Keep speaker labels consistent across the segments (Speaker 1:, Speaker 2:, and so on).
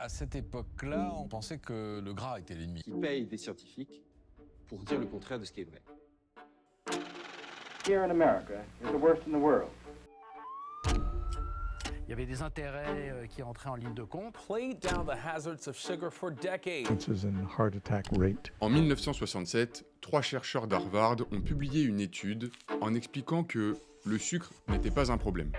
Speaker 1: À cette époque-là, on pensait que le gras était l'ennemi.
Speaker 2: Qui paye des scientifiques pour dire le contraire de ce qui est vrai.
Speaker 3: Here in America, you're the worst in the world.
Speaker 4: Il y avait des intérêts qui entraient en ligne de compte.
Speaker 5: Played down the hazards of sugar for decades.
Speaker 6: Differences in heart attack rate.
Speaker 7: En 1967, 3 chercheurs d'Harvard ont publié une étude en expliquant que le sucre n'était pas un problème.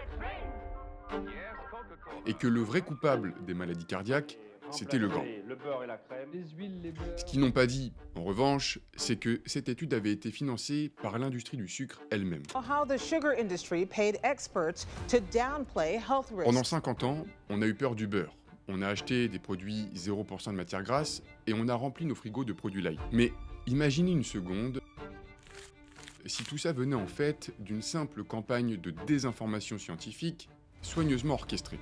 Speaker 7: Et que le vrai coupable des maladies cardiaques, c'était le gras.
Speaker 3: Le beurre et la crème.
Speaker 5: Les huiles, les beurres.
Speaker 7: Ce qu'ils n'ont pas dit, en revanche, c'est que cette étude avait été financée par l'industrie du sucre elle-même.
Speaker 8: How the sugar industry paid experts to downplay health risks.
Speaker 7: Pendant 50 ans, on a eu peur du beurre. On a acheté des produits 0% de matière grasse et on a rempli nos frigos de produits light. Mais imaginez une seconde si tout ça venait en fait d'une simple campagne de désinformation scientifique soigneusement orchestrée.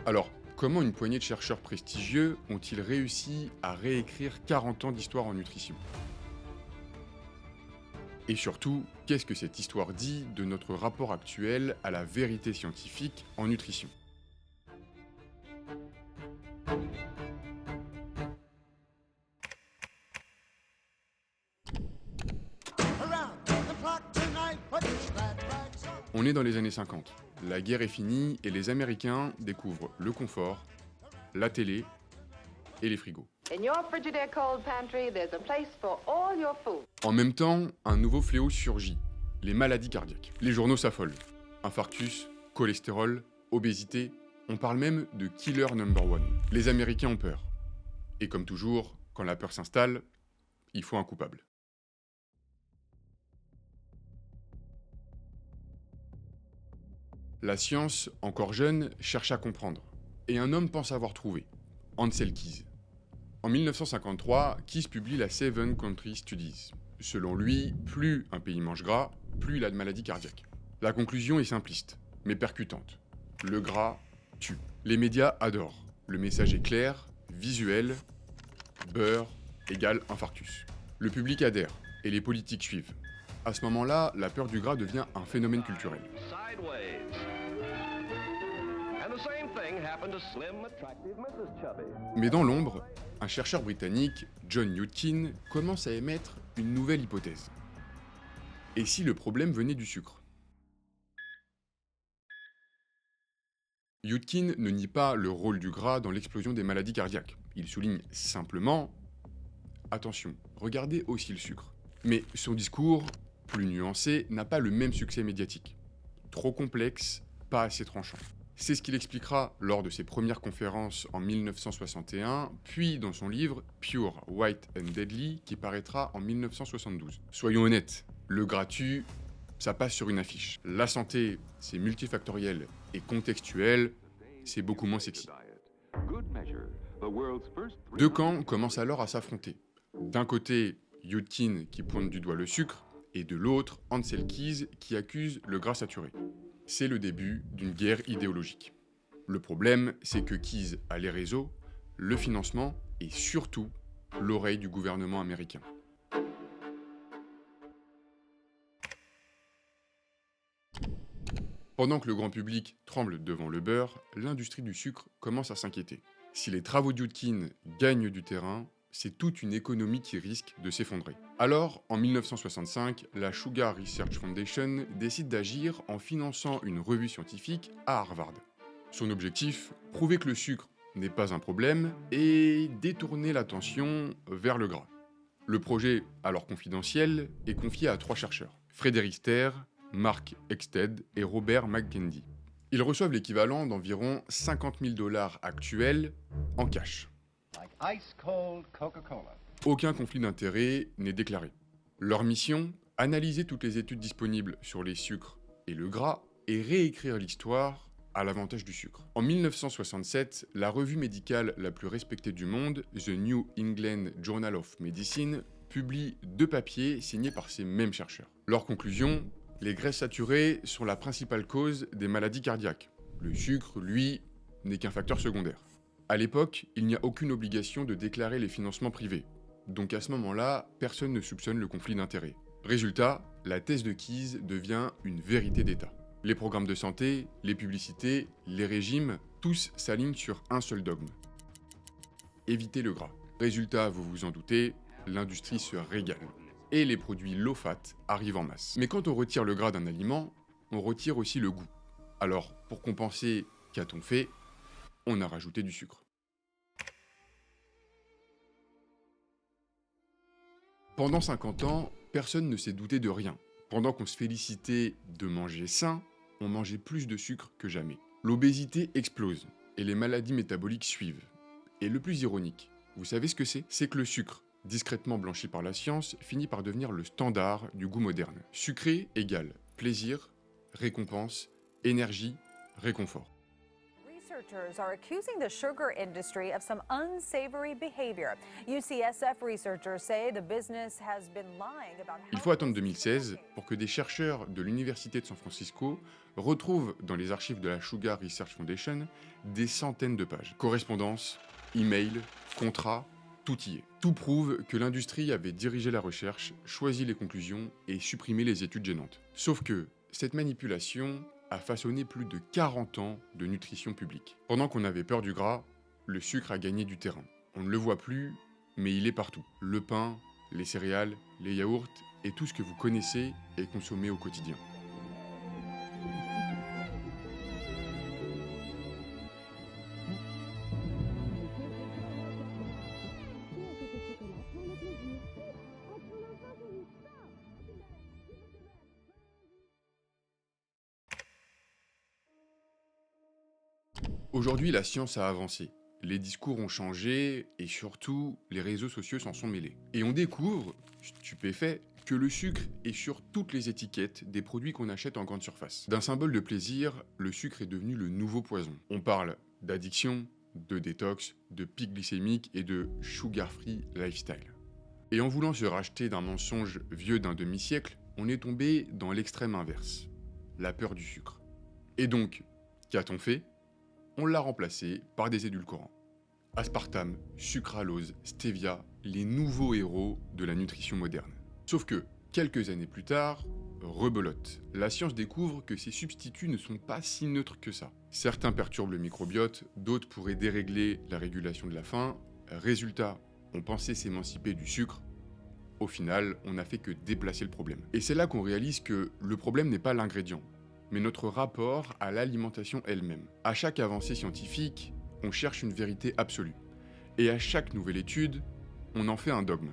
Speaker 7: Alors, comment une poignée de chercheurs prestigieux ont-ils réussi à réécrire 40 ans d'histoire en nutrition? Et surtout, qu'est-ce que cette histoire dit de notre rapport actuel à la vérité scientifique en nutrition? On est dans les années 50. La guerre est finie et les Américains découvrent le confort, la télé et les frigos.
Speaker 9: In your Frigidaire cold pantry, there's a place for all your food.
Speaker 7: En même temps, un nouveau fléau surgit, les maladies cardiaques. Les journaux s'affolent. Infarctus, cholestérol, obésité, on parle même de killer number one. Les Américains ont peur. Et comme toujours, quand la peur s'installe, il faut un coupable. La science, encore jeune, cherche à comprendre. Et un homme pense avoir trouvé, Ancel Keys. En 1953, Keys publie la Seven Country Studies. Selon lui, plus un pays mange gras, plus il a de maladies cardiaques. La conclusion est simpliste, mais percutante. Le gras tue. Les médias adorent. Le message est clair, visuel, beurre égale infarctus. Le public adhère, et les politiques suivent. À ce moment-là, la peur du gras devient un phénomène culturel. Mais dans l'ombre, un chercheur britannique, John Yudkin, commence à émettre une nouvelle hypothèse. Et si le problème venait du sucre? Yudkin ne nie pas le rôle du gras dans l'explosion des maladies cardiaques. Il souligne simplement « Attention, regardez aussi le sucre ». Mais son discours, plus nuancé, n'a pas le même succès médiatique. Trop complexe, pas assez tranchant. C'est ce qu'il expliquera lors de ses premières conférences en 1961, puis dans son livre Pure, White and Deadly, qui paraîtra en 1972. Soyons honnêtes, le gras tue, ça passe sur une affiche. La santé, c'est multifactoriel et contextuel, c'est beaucoup moins sexy. Deux camps commencent alors à s'affronter. D'un côté, Yudkin qui pointe du doigt le sucre, et de l'autre, Ancel Keys qui accuse le gras saturé. C'est le début d'une guerre idéologique. Le problème, c'est que Keys a les réseaux, le financement et surtout l'oreille du gouvernement américain. Pendant que le grand public tremble devant le beurre, l'industrie du sucre commence à s'inquiéter. Si les travaux d'Yudkin gagnent du terrain, c'est toute une économie qui risque de s'effondrer. Alors, en 1965, la Sugar Research Foundation décide d'agir en finançant une revue scientifique à Harvard. Son objectif, prouver que le sucre n'est pas un problème et détourner l'attention vers le gras. Le projet, alors confidentiel, est confié à 3 chercheurs, Frédéric Ster, Mark Exted et Robert McKendy. Ils reçoivent l'équivalent d'environ 50 000 $ actuels en cash.
Speaker 3: Ice cold Coca-Cola.
Speaker 7: Aucun conflit d'intérêts n'est déclaré. Leur mission, analyser toutes les études disponibles sur les sucres et le gras et réécrire l'histoire à l'avantage du sucre. En 1967, la revue médicale la plus respectée du monde, The New England Journal of Medicine, publie 2 papiers signés par ces mêmes chercheurs. Leur conclusion, les graisses saturées sont la principale cause des maladies cardiaques. Le sucre, lui, n'est qu'un facteur secondaire. À l'époque, il n'y a aucune obligation de déclarer les financements privés. Donc à ce moment-là, personne ne soupçonne le conflit d'intérêts. Résultat, la thèse de Keys devient une vérité d'État. Les programmes de santé, les publicités, les régimes, tous s'alignent sur un seul dogme. éviter le gras. Résultat, vous vous en doutez, l'industrie se régale. Et les produits low fat arrivent en masse. Mais quand on retire le gras d'un aliment, on retire aussi le goût. Alors, pour compenser, qu'a-t-on fait? On a rajouté du sucre. Pendant 50 ans, personne ne s'est douté de rien. Pendant qu'on se félicitait de manger sain, on mangeait plus de sucre que jamais. L'obésité explose et les maladies métaboliques suivent. Et le plus ironique, vous savez ce que c'est? C'est que le sucre, discrètement blanchi par la science, finit par devenir le standard du goût moderne. Sucré égale plaisir, récompense, énergie, réconfort.
Speaker 10: Researchers are accusing the sugar industry of some unsavory behavior. UCSF researchers say the business has been lying about how...
Speaker 7: Il faut attendre 2016 pour que des chercheurs de l'Université de San Francisco retrouvent dans les archives de la Sugar Research Foundation des centaines de pages. Correspondances, emails, contrats, tout y est. Tout prouve que l'industrie avait dirigé la recherche, choisi les conclusions et supprimé les études gênantes. Sauf que cette manipulation a façonné plus de 40 ans de nutrition publique. Pendant qu'on avait peur du gras, le sucre a gagné du terrain. On ne le voit plus, mais il est partout. Le pain, les céréales, les yaourts et tout ce que vous connaissez est consommé au quotidien. Aujourd'hui, la science a avancé, les discours ont changé et surtout, les réseaux sociaux s'en sont mêlés. Et on découvre, stupéfait, que le sucre est sur toutes les étiquettes des produits qu'on achète en grande surface. D'un symbole de plaisir, le sucre est devenu le nouveau poison. On parle d'addiction, de détox, de pic glycémique et de sugar-free lifestyle. Et en voulant se racheter d'un mensonge vieux d'un demi-siècle, on est tombé dans l'extrême inverse, la peur du sucre. Et donc, qu'a-t-on fait? On l'a remplacé par des édulcorants. Aspartame, sucralose, stevia, les nouveaux héros de la nutrition moderne. Sauf que, quelques années plus tard, rebelote. La science découvre que ces substituts ne sont pas si neutres que ça. Certains perturbent le microbiote, d'autres pourraient dérégler la régulation de la faim. Résultat, on pensait s'émanciper du sucre. Au final, on n'a fait que déplacer le problème. Et c'est là qu'on réalise que le problème n'est pas l'ingrédient, mais notre rapport à l'alimentation elle-même. À chaque avancée scientifique, on cherche une vérité absolue. Et à chaque nouvelle étude, on en fait un dogme.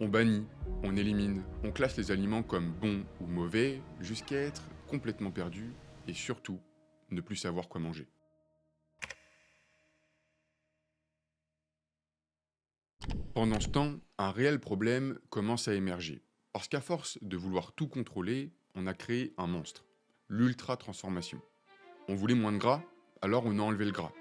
Speaker 7: On bannit, on élimine, on classe les aliments comme bons ou mauvais, jusqu'à être complètement perdu et surtout, ne plus savoir quoi manger. Pendant ce temps, un réel problème commence à émerger. Parce qu'à force de vouloir tout contrôler, on a créé un monstre. L'ultra-transformation. On voulait moins de gras, alors on a enlevé le gras.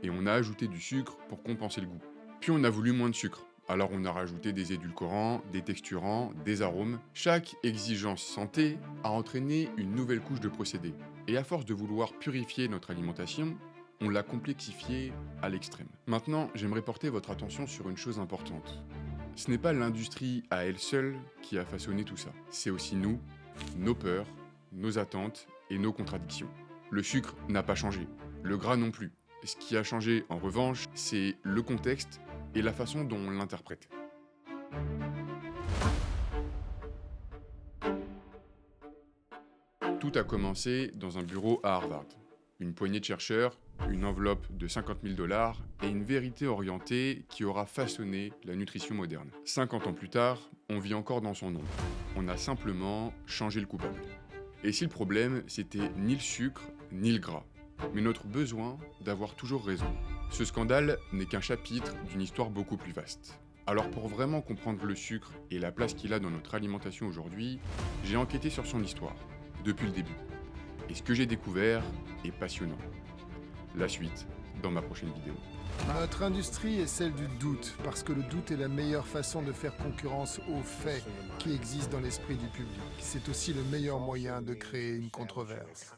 Speaker 7: Et on a ajouté du sucre pour compenser le goût. Puis on a voulu moins de sucre, alors on a rajouté des édulcorants, des texturants, des arômes. Chaque exigence santé a entraîné une nouvelle couche de procédés. Et à force de vouloir purifier notre alimentation, on l'a complexifiée à l'extrême. Maintenant, j'aimerais porter votre attention sur une chose importante. Ce n'est pas l'industrie à elle seule qui a façonné tout ça. C'est aussi nous, nos peurs, nos attentes et nos contradictions. Le sucre n'a pas changé, le gras non plus. Ce qui a changé, en revanche, c'est le contexte et la façon dont on l'interprète. Tout a commencé dans un bureau à Harvard. Une poignée de chercheurs, une enveloppe de 50 000 $ et une vérité orientée qui aura façonné la nutrition moderne. 50 ans plus tard, on vit encore dans son ombre. On a simplement changé le coupable. Et si le problème, c'était ni le sucre, ni le gras, mais notre besoin d'avoir toujours raison. Ce scandale n'est qu'un chapitre d'une histoire beaucoup plus vaste. Alors pour vraiment comprendre le sucre et la place qu'il a dans notre alimentation aujourd'hui, j'ai enquêté sur son histoire, depuis le début. Et ce que j'ai découvert est passionnant. La suite, dans ma prochaine vidéo.
Speaker 11: Notre industrie est celle du doute, parce que le doute est la meilleure façon de faire concurrence aux faits qui existent dans l'esprit du public. C'est aussi le meilleur moyen de créer une controverse.